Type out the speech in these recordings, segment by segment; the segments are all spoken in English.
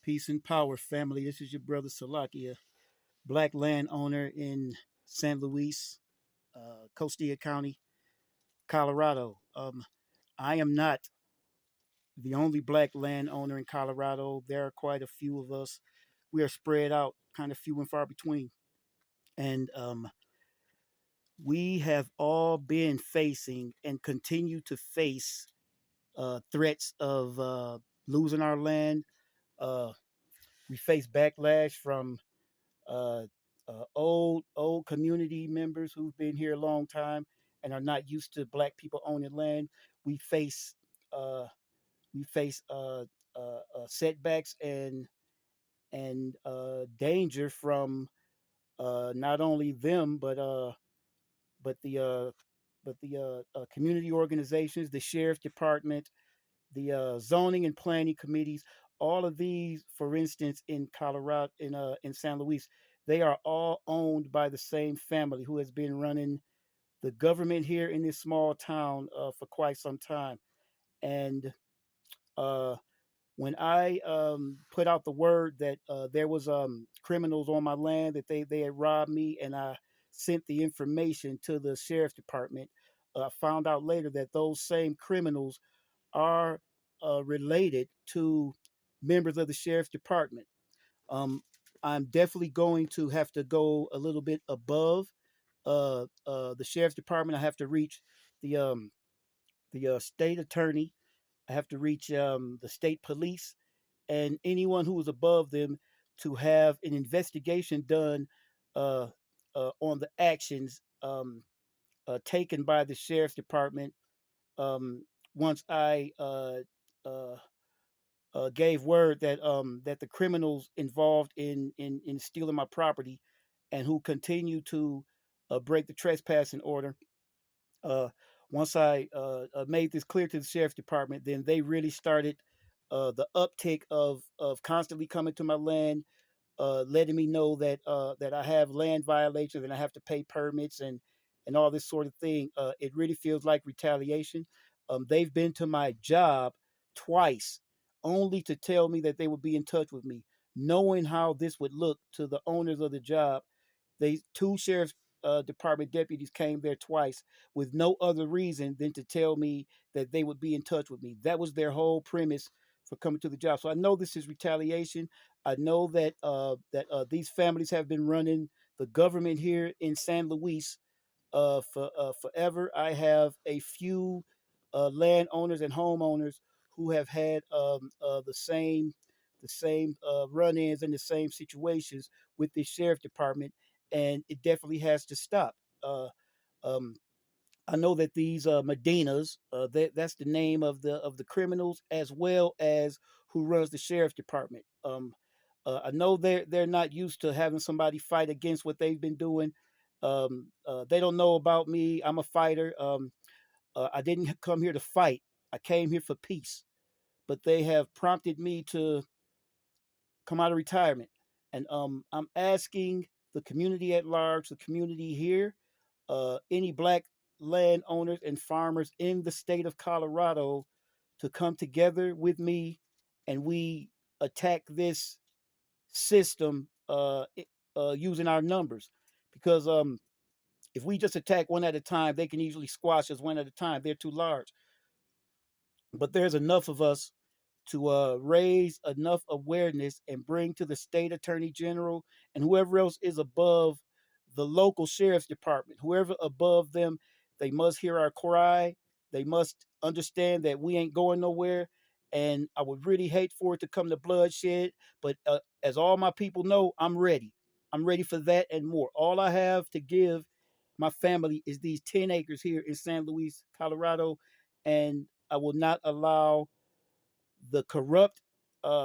Peace and power, family. This is your brother Salakia, black landowner in San Luis, Costilla County, Colorado. I am not the only black landowner in Colorado. There are quite a few of us. We are spread out, kind of few and far between. And we have all been facing and continue to face threats of losing our land. Uh, we face backlash from uh, old community members who've been here a long time and are not used to black people owning land. We face uh, we face setbacks and danger from not only them but the community organizations, the sheriff's department, the zoning and planning committees. All of these, for instance, in Colorado, in San Luis, they are all owned by the same family who has been running the government here in this small town for quite some time. And uh, when I put out the word that there was criminals on my land, that they had robbed me, and I sent the information to the sheriff's department, I found out later that those same criminals are related to members of the sheriff's department. Um, I'm definitely going to have to go a little bit above the sheriff's department. I have to reach the state attorney. I have to reach the state police and anyone who is above them to have an investigation done uh, on the actions taken by the sheriff's department um, once I uh, gave word that the criminals involved in stealing my property and who continue to break the trespassing order. Uh, Once I made this clear to the sheriff's department, then they really started the uptick of constantly coming to my land, letting me know that I have land violations and I have to pay permits and all this sort of thing. It really feels like retaliation. They've been to my job twice, only to tell me that they would be in touch with me, knowing how this would look to the owners of the job. They two sheriff's department deputies came there twice with no other reason than to tell me that they would be in touch with me. That was their whole premise for coming to the job. So I know this is retaliation. I know that these families have been running the government here in San Luis for forever. I have a few landowners and homeowners who have had the same run-ins and the same situations with the sheriff department, and it definitely has to stop. Uh, um, I know that these Medinas, that's the name of the criminals, as well as who runs the sheriff's department. I know they're not used to having somebody fight against what they've been doing. They don't know about me. I'm a fighter. I didn't come here to fight. I came here for peace. But they have prompted me to come out of retirement, and I'm asking the community at large, the community here, any black landowners and farmers in the state of Colorado to come together with me and we attack this system using our numbers. Because if we just attack one at a time, they can easily squash us one at a time. They're too large. But there's enough of us to raise enough awareness and bring to the state attorney general and whoever else is above the local sheriff's department, whoever above them, they must hear our cry. They must understand that we ain't going nowhere. And I would really hate for it to come to bloodshed. But as all my people know, I'm ready. I'm ready for that and more. All I have to give my family is these 10 acres here in San Luis, Colorado. And I will not allow the corrupt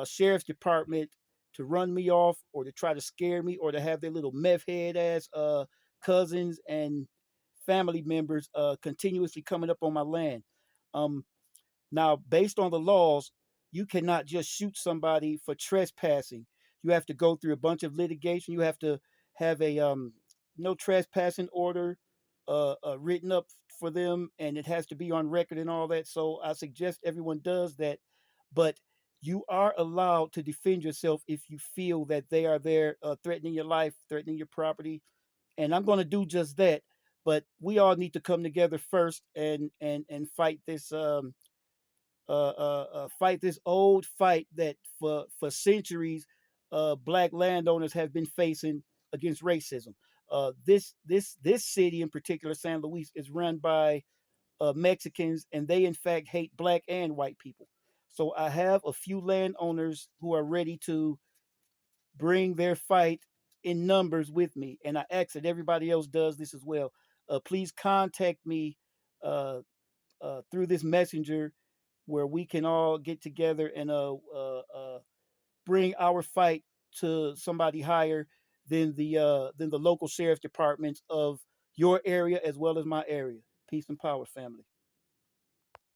sheriff's department to run me off or to try to scare me or to have their little meth head ass cousins and family members continuously coming up on my land. Um, Now, based on the laws, you cannot just shoot somebody for trespassing. You have to go through a bunch of litigation. You have to have a no trespassing order written up for them, and it has to be on record and all that. So I suggest everyone does that. But You are allowed to defend yourself if you feel that they are there threatening your life, threatening your property, and I'm going to do just that. But we all need to come together first and fight this fight this old fight that for centuries black landowners have been facing against racism. This city in particular, San Luis, is run by Mexicans, and they in fact hate black and white people. So I have a few landowners who are ready to bring their fight in numbers with me, and I ask that everybody else does this as well. Please contact me uh, through this messenger where we can all get together and bring our fight to somebody higher than the local sheriff departments of your area as well as my area. Peace and power, family.